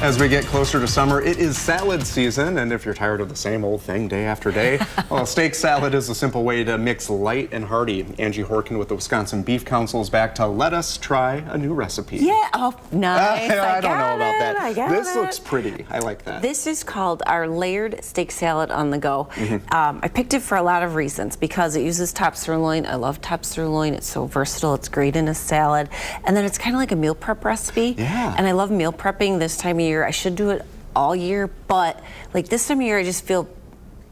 As we get closer to summer, it is salad season, and if you're tired of the same old thing day after day, well, steak salad is a simple way to mix light and hearty. Angie Horkin with the Wisconsin Beef Council is back to let us try a new recipe. Yeah, oh, nice. I don't know about that. I got this it. looks pretty. I like that. This is called our layered steak salad on the go. I picked it for a lot of reasons because it uses top sirloin. I love top sirloin. It's so versatile. It's great in a salad. And then it's kind of like a meal prep recipe. Yeah. And I love meal prepping this time of year. I should do it all year, but like this time of year, I just feel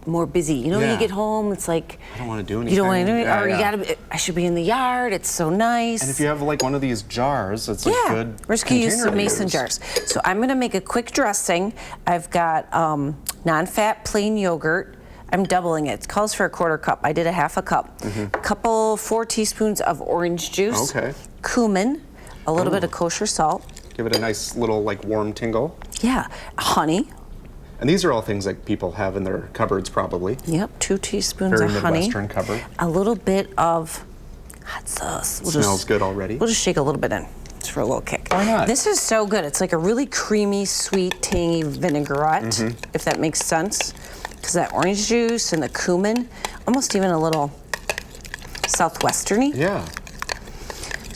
more busy. You know, when you get home, it's like I don't want to do anything. You don't want to do it, Yeah, or yeah. you gotta. I should be in the yard. It's so nice. And if you have like one of these jars, it's a good we're just gonna use container some to mason use. jars. So I'm gonna make a quick dressing. I've got non-fat plain yogurt. I'm doubling it. It calls for a quarter cup. I did a half a cup. A 4 teaspoons of orange juice. Okay. Cumin, a little bit of kosher salt. Give it a nice little like warm tingle. Yeah, honey. And these are all things like people have in their cupboards probably. Yep, 2 teaspoons Very of honey. Midwestern cupboard. A little bit of hot sauce. Smells good already. We'll just shake a little bit in, just for a little kick. Why not? This is so good. It's like a really creamy, sweet, tangy vinaigrette, if that makes sense. Because that orange juice and the cumin, almost even a little southwesterny. Yeah.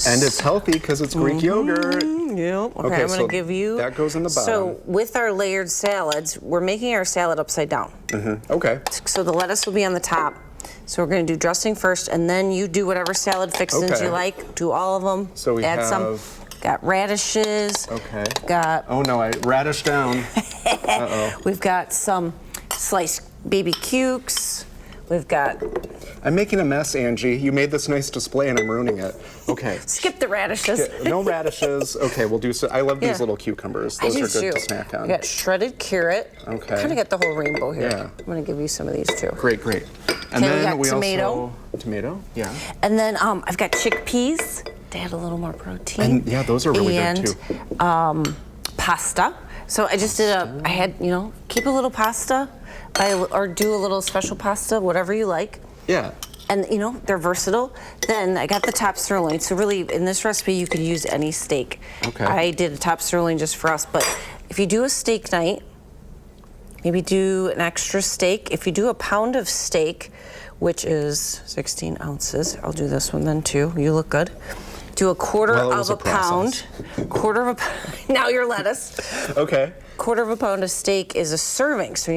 And it's healthy because it's Greek yogurt. Yep. Okay, I'm so gonna give you. that goes in the bottom. So with our layered salads, we're making our salad upside down. Okay. So the lettuce will be on the top. So we're gonna do dressing first, and then you do whatever salad fixings Okay. you like. Do all of them. So we add some. have- Got radishes. Okay. Got. Oh no, I radish down. We've got some sliced baby cukes. We've got. I'm making a mess, Angie. You made this nice display and I'm ruining it. Okay. Skip the radishes. No radishes. Okay, we'll do so. I love these Yeah. little cucumbers. I Those do are good too. to snack on. We got shredded carrot. Okay. Kind of got the whole rainbow here. Yeah. I'm gonna give you some of these too. Great, great. And Okay, we then got tomato. also tomato. Yeah. And then I've got chickpeas to add a little more protein. And yeah, those are really and, good too. Pasta. So I just did I had, keep a little pasta, or do a little special pasta, whatever you like. Yeah. And they're versatile. Then I got the top sirloin. So really, in this recipe, you could use any steak. Okay. I did a top sirloin just for us. But if you do a steak night, maybe do an extra steak. If you do a pound of steak, which is 16 ounces, I'll do this one then too. You look good. Do a quarter Well, it of was a a process. pound. Quarter of a pound. Now your lettuce. Okay. Quarter of a pound of steak is a serving. So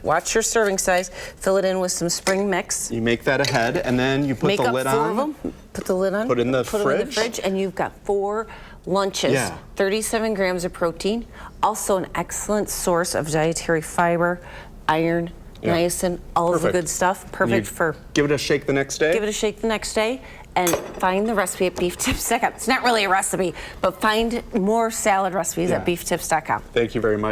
watch your serving size. Fill it in with some spring mix. You make that ahead and then you put Make the up lid 4 on. of them. Put the lid on. Put it in the Put them in the fridge? fridge, and you've got 4 lunches. Yeah. 37 grams of protein. Also an excellent source of dietary fiber, iron, Yeah. niacin, all of the Perfect. good stuff. And Perfect you for. Give it a shake the next day. Give it a shake the next day, and find the recipe at BeefTips.com. It's not really a recipe, but find more salad recipes Yeah. at BeefTips.com. Thank you very much.